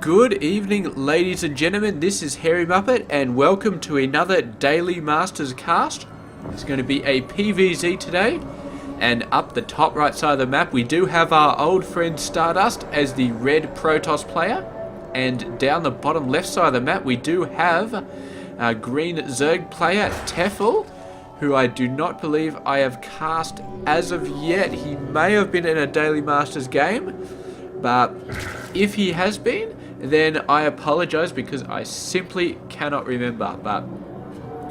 Good evening, ladies and gentlemen. This is Hairy Muppet, and welcome to another Daily Masters cast. It's going to be a PvZ today, and up the top right side of the map, we do have our old friend Stardust as the red Protoss player, and down the bottom left side of the map, we do have a green Zerg player Tefel, who I do not believe I have cast as of yet. He may have been in a Daily Masters game, but if he has been, then I apologize because I simply cannot remember. But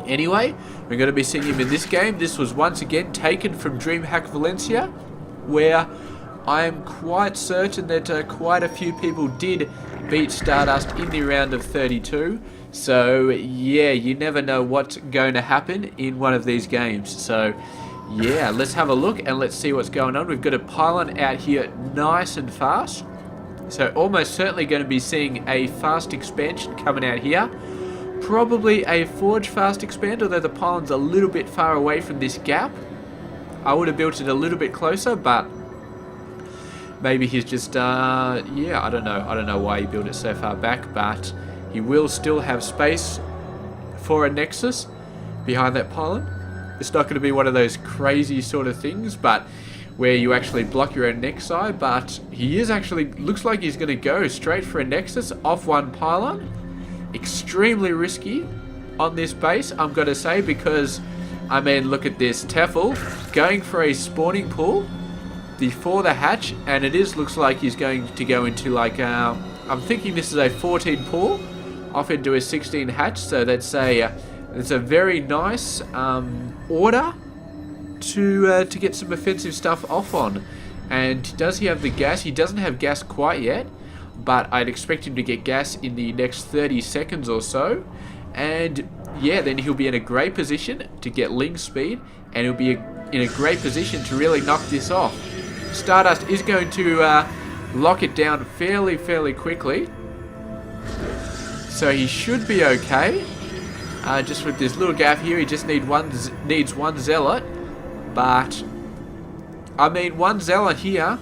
anyway, we're going to be seeing him in this game. This was once again taken from DreamHack Valencia, where I am quite certain that quite a few people did beat Stardust in the round of 32. So yeah, you never know what's going to happen in one of these games. So yeah, let's have a look and let's see what's going on. We've got a pylon out here nice and fast. So almost certainly going to be seeing a fast expansion coming out here. Probably a forge fast expand, although the pylon's a little bit far away from this gap. I would have built it a little bit closer, but maybe he's just, yeah, I don't know why he built it so far back, but he will still have space for a nexus behind that pylon. It's not going to be one of those crazy sort of things, but where you actually block your own nexi, but he is actually, looks like he's going to go straight for a nexus off one pylon. Extremely risky on this base, I'm going to say, because, I mean, look at this. Tefel going for a spawning pool before the hatch, and it looks like he's going to go into like, I'm thinking this is a 14 pool off into a 16 hatch, so that's a very nice order to get some offensive stuff off on. And does he have the gas? He doesn't have gas quite yet, but I'd expect him to get gas in the next 30 seconds or so. And yeah, then he'll be in a great position to get Ling speed, and he'll be in a great position to really knock this off. Stardust is going to lock it down fairly quickly, so he should be okay. Just with this little gap here, he just needs one zealot. But I mean, one zealot here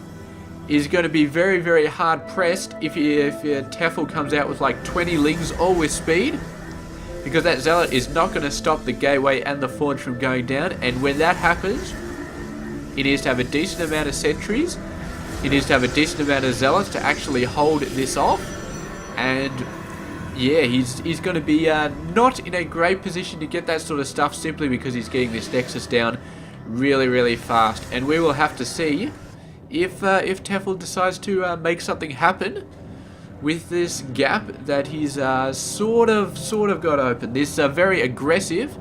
is going to be very hard pressed if Tefel comes out with like 20 lings all with speed, because that zealot is not going to stop the gateway and the forge from going down. And when that happens, he needs to have a decent amount of sentries, he needs to have a decent amount of zealots to actually hold this off. And yeah, he's going to be not in a great position to get that sort of stuff, simply because he's getting this nexus down really fast. And we will have to see if Tefel decides to make something happen with this gap that he's sort of got open. This very aggressive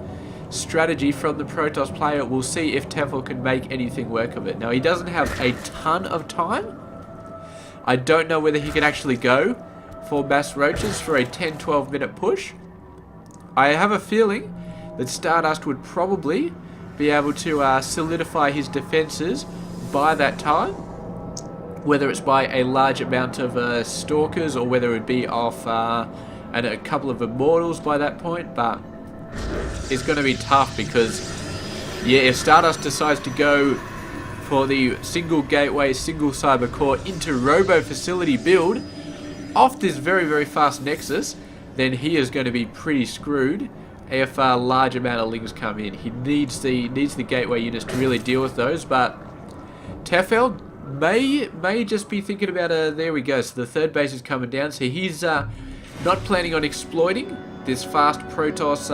strategy from the Protoss player. We'll see if Tefel can make anything work of it. Now, he doesn't have a ton of time. I don't know whether he can actually go for mass roaches for a 10-12 minute push. I have a feeling that Stardust would probably be able to solidify his defenses by that time, whether it's by a large amount of stalkers or whether it be off and a couple of immortals by that point. But it's going to be tough because, yeah, if Stardust decides to go for the single gateway, single cyber core into robo facility build off this very fast nexus, then he is going to be pretty screwed if a large amount of lings come in. He needs the gateway units to really deal with those. But Tefel may just be thinking about there we go. So the third base is coming down. So he's not planning on exploiting this fast Protoss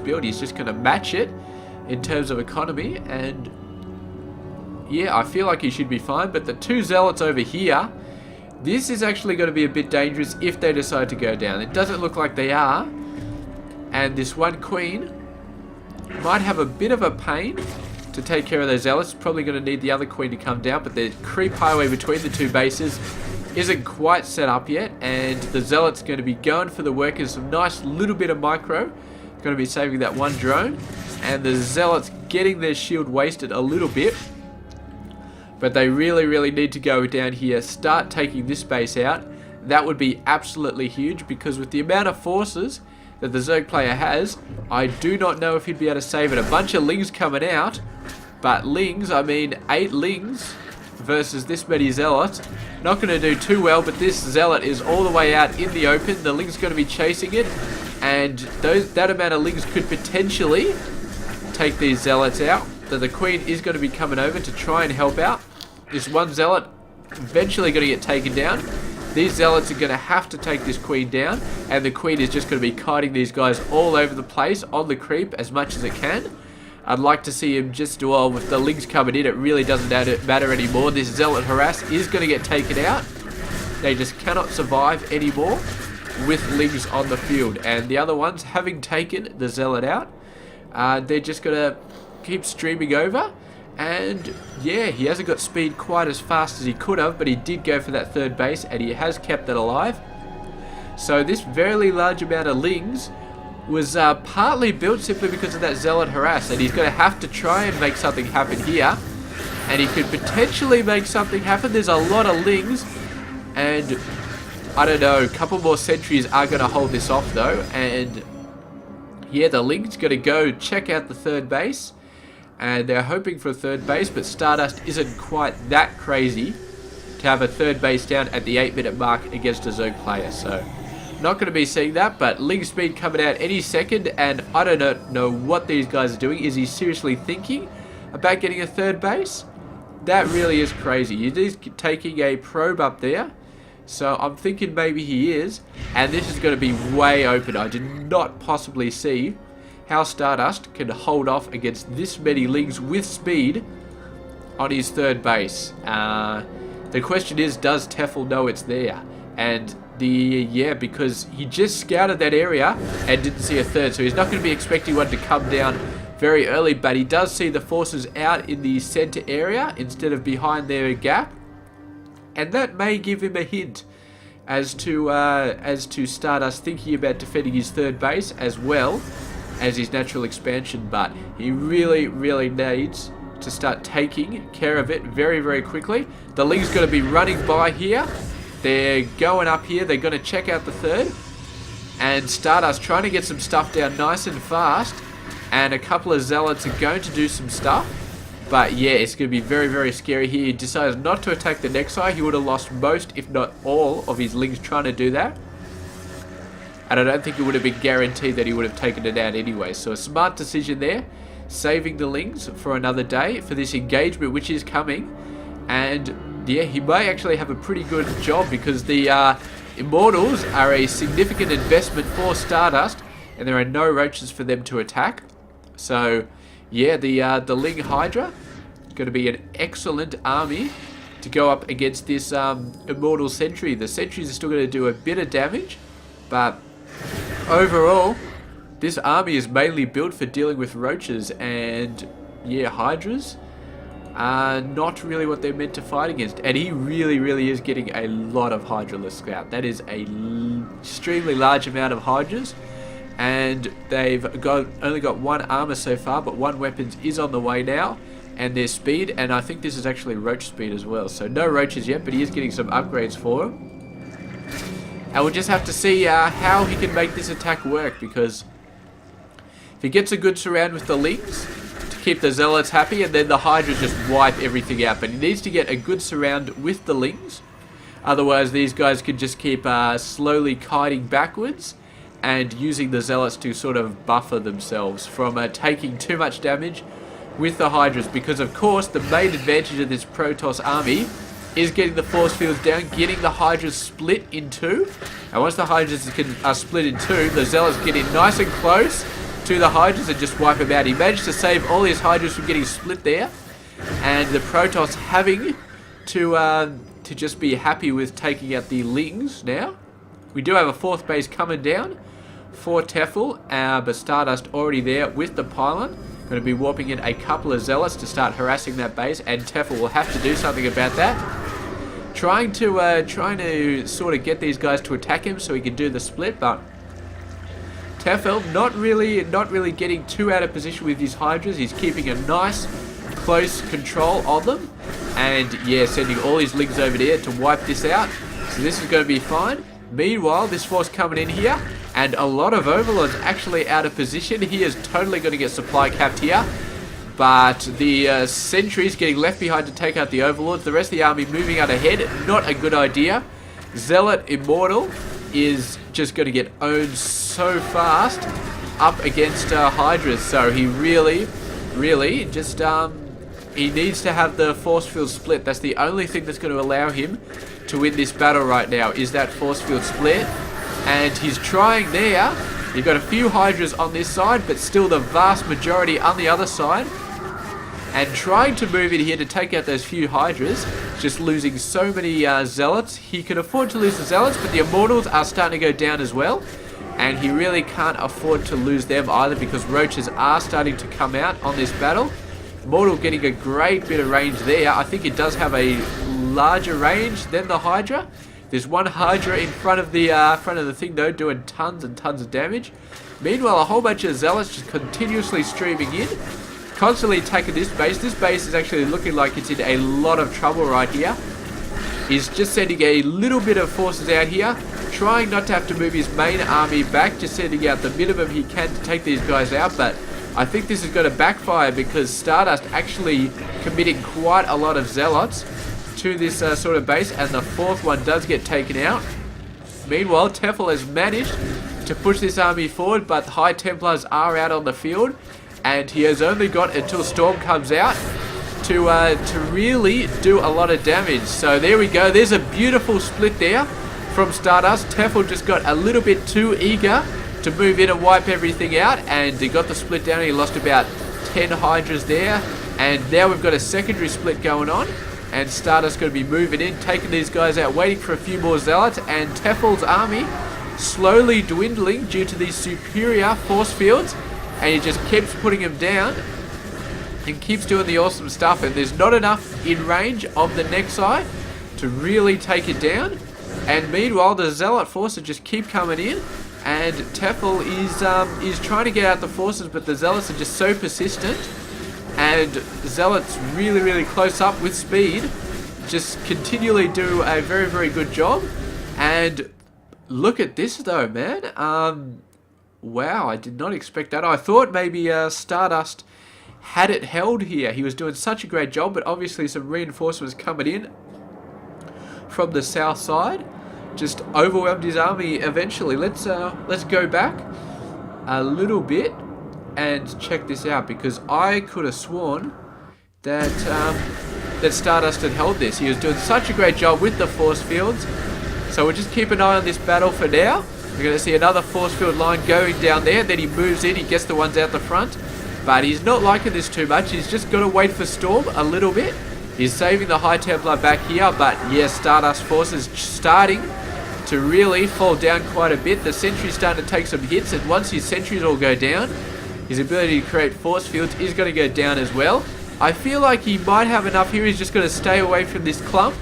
build. He's just going to match it in terms of economy. And yeah, I feel like he should be fine. But the two zealots over here, this is actually going to be a bit dangerous if they decide to go down. It doesn't look like they are. And this one queen might have a bit of a pain to take care of those zealots. Probably going to need the other queen to come down, but the creep highway between the two bases isn't quite set up yet, and the zealot's going to be going for the workers. Some nice little bit of micro. Going to be saving that one drone, and the zealots getting their shield wasted a little bit. But they really need to go down here, start taking this base out. That would be absolutely huge, because with the amount of forces that the Zerg player has, I do not know if he'd be able to save it. A bunch of lings coming out, but lings, I mean 8 lings versus this many zealots. Not going to do too well, but this zealot is all the way out in the open. The Ling's going to be chasing it, and that amount of Lings could potentially take these zealots out. So the Queen is going to be coming over to try and help out. This one zealot eventually going to get taken down. These zealots are going to have to take this Queen down, and the Queen is just going to be kiting these guys all over the place on the creep as much as it can. I'd like to see him just, well, with the Lings coming in, it really doesn't matter anymore. This Zealot Harass is going to get taken out. They just cannot survive anymore with Lings on the field. And the other ones, having taken the Zealot out, they're just going to keep streaming over. And yeah, he hasn't got speed quite as fast as he could have, but he did go for that third base, and he has kept it alive. So this very large amount of Lings was partly built simply because of that Zealot Harass, and he's going to have to try and make something happen here, and he could potentially make something happen. There's a lot of Lings, and I don't know, a couple more sentries are going to hold this off though, and yeah, the Ling's going to go check out the third base, and they're hoping for a third base, but Stardust isn't quite that crazy to have a third base down at the 8-minute mark against a Zerg player, so not going to be seeing that. But Ling speed coming out any second, and I don't know what these guys are doing. Is he seriously thinking about getting a third base? That really is crazy. He's taking a probe up there, so I'm thinking maybe he is, and this is going to be way open. I did not possibly see how Stardust can hold off against this many Lings with speed on his third base. The question is, does Tefel know it's there? And yeah, because he just scouted that area and didn't see a third, so he's not going to be expecting one to come down very early, but he does see the forces out in the center area instead of behind their gap, and that may give him a hint as to Stardust thinking about defending his third base as well as his natural expansion. But he really needs to start taking care of it very quickly. The Ling's going to be running by here. They're going up here. They're going to check out the third. And Stardust trying to get some stuff down nice and fast. And a couple of Zealots are going to do some stuff. But yeah, it's going to be very scary here. He decides not to attack the next side. He would have lost most, if not all, of his Lings trying to do that. And I don't think it would have been guaranteed that he would have taken it out anyway. So a smart decision there. Saving the Lings for another day for this engagement which is coming. And yeah, he may actually have a pretty good job, because the Immortals are a significant investment for Stardust, and there are no roaches for them to attack. So yeah, the Ling Hydra is going to be an excellent army to go up against this Immortal Sentry. The Sentries are still going to do a bit of damage, but overall this army is mainly built for dealing with roaches, and yeah, Hydras are not really what they're meant to fight against. And he really is getting a lot of Hydraless Scout. That is a extremely large amount of Hydras, and they've only got one armor so far, but one weapons is on the way now, and their speed, and I think this is actually roach speed as well. So no roaches yet, but he is getting some upgrades for him, and we'll just have to see how he can make this attack work, because if he gets a good surround with the Lings to keep the Zealots happy, and then the Hydras just wipe everything out. But he needs to get a good surround with the Lings, otherwise these guys could just keep slowly kiting backwards and using the Zealots to sort of buffer themselves from taking too much damage with the Hydras. Because of course the main advantage of this Protoss army is getting the force fields down, getting the Hydras split in two, and once the Hydras are split in two, the Zealots get in nice and close to the Hydras and just wipe them out. He managed to save all his Hydras from getting split there, and the Protoss having to just be happy with taking out the Lings now. We do have a fourth base coming down for Tefel, but Stardust already there with the pylon. Going to be warping in a couple of Zealots to start harassing that base, and Tefel will have to do something about that. Trying to sort of get these guys to attack him so he can do the split, but Tefel not really getting too out of position with his Hydras. He's keeping a nice close control on them, and yeah, sending all his Lings over there to wipe this out. So this is going to be fine. Meanwhile, this force coming in here, and a lot of Overlords actually out of position. He is totally going to get supply capped here, But the sentries getting left behind to take out the overlords. The rest of the army moving out ahead. Not a good idea. Zealot Immortal is just going to get owned so fast up against Hydras. So he really just he needs to have the force field split. That's the only thing that's going to allow him to win this battle right now, is that force field split. And he's trying there. You've got a few Hydras on this side, but still the vast majority on the other side. And trying to move in here to take out those few Hydras, just losing so many Zealots. He can afford to lose the Zealots, but the Immortals are starting to go down as well. And he really can't afford to lose them either, because Roaches are starting to come out on this battle. Immortal getting a great bit of range there. I think it does have a larger range than the Hydra. There's one Hydra in front of the thing though, doing tons and tons of damage. Meanwhile, a whole bunch of Zealots just continuously streaming in, constantly attacking this base. This base is actually looking like it's in a lot of trouble right here. He's just sending a little bit of forces out here, trying not to have to move his main army back, just sending out the minimum he can to take these guys out. But I think this is going to backfire, because Stardust actually committing quite a lot of Zealots to this sort of base, and the fourth one does get taken out. Meanwhile, Tefel has managed to push this army forward, but the High Templars are out on the field, and he has only got until Storm comes out to really do a lot of damage. So there we go. There's a beautiful split there from Stardust. Tefel just got a little bit too eager to move in and wipe everything out, and he got the split down. He lost about 10 Hydras there, and now we've got a secondary split going on, and Stardust going to be moving in, taking these guys out, waiting for a few more Zealots, and Tefel's army slowly dwindling due to these superior force fields, and he just keeps putting him down and keeps doing the awesome stuff. And there's not enough in range of the Nexi to really take it down. And meanwhile, the Zealot forces just keep coming in, and Tefel is trying to get out the forces, but the Zealots are just so persistent, and Zealots really close up with speed, just continually do a very good job. And look at this though, man. Wow, I did not expect that. I thought maybe Stardust had it held here. He was doing such a great job, but obviously some reinforcements coming in from the south side just overwhelmed his army eventually. Let's go back a little bit and check this out, because I could have sworn that that Stardust had held this. He was doing such a great job with the force fields. So we'll just keep an eye on this battle for now. We're going to see another force field line going down there. Then he moves in, he gets the ones out the front. But he's not liking this too much. He's just got to wait for Storm a little bit. He's saving the High Templar back here. But yes, Stardust forces starting to really fall down quite a bit. The sentry's starting to take some hits, and once his sentries all go down, his ability to create force fields is going to go down as well. I feel like he might have enough here. He's just going to stay away from this clump.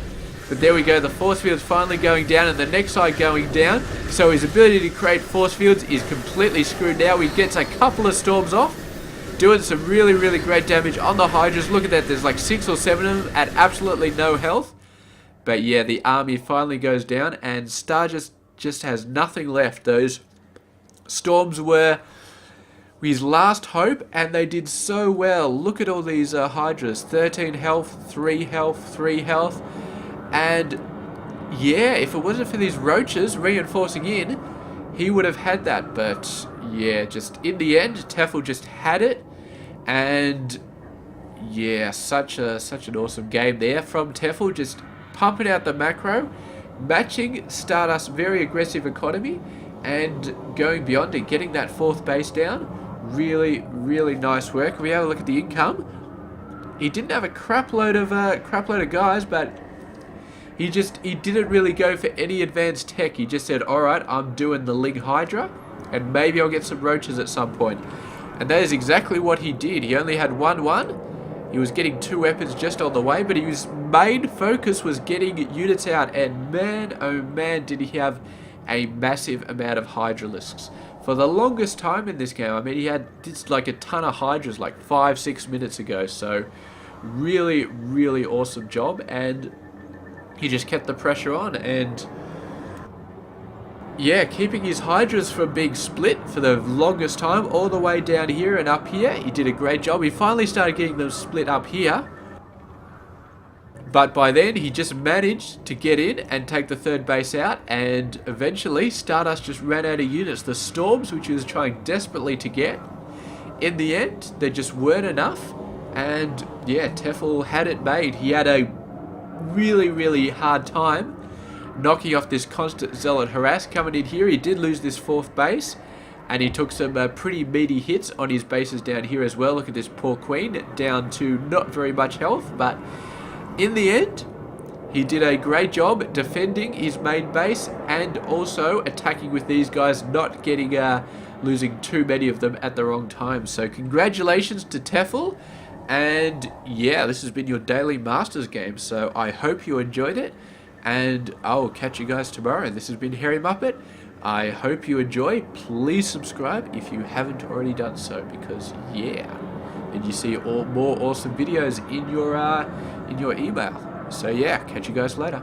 But there we go, the force field's finally going down, and the next side going down. So his ability to create force fields is completely screwed now. He gets a couple of storms off, doing some really great damage on the Hydras. Look at that, there's like 6 or 7 of them at absolutely no health. But yeah, the army finally goes down, and Stardust just has nothing left. Those storms were his last hope, and they did so well. Look at all these Hydras, 13 health, 3 health, 3 health. And yeah, if it wasn't for these Roaches reinforcing in, he would have had that. But yeah, just in the end, Tefel just had it. And yeah, such an awesome game there from Tefel, just pumping out the macro, matching Stardust's very aggressive economy, and going beyond it, getting that 4th base down. Really nice work. We have a look at the income. He didn't have a crap load of guys, but he didn't really go for any advanced tech. He just said, alright, I'm doing the Ling Hydra, and maybe I'll get some Roaches at some point. And that is exactly what he did. He only had 1-1. He was getting 2 weapons just on the way, but his main focus was getting units out. And man, oh man, did he have a massive amount of Hydralisks. For the longest time in this game, I mean, he had like a ton of Hydras like 5-6 minutes ago. So really awesome job, and he just kept the pressure on. And yeah, keeping his Hydras from being split for the longest time, all the way down here and up here. He did a great job. He finally started getting them split up here. But by then, he just managed to get in and take the third base out, and eventually Stardust just ran out of units. The Storms, which he was trying desperately to get, in the end, there just weren't enough, and yeah, Tefel had it made. He had a really, really hard time knocking off this constant Zealot harass coming in here. He did lose this fourth base, and he took some pretty meaty hits on his bases down here as well. Look at this poor Queen, down to not very much health, but in the end, he did a great job defending his main base and also attacking with these guys, not getting losing too many of them at the wrong time. So congratulations to Tefel, and yeah, this has been your daily Masters game. So I hope you enjoyed it, and I'll catch you guys tomorrow. This has been Hairy Muppet. I hope you enjoy. Please subscribe if you haven't already done so, because yeah, and you see more awesome videos in your email. So yeah, catch you guys later.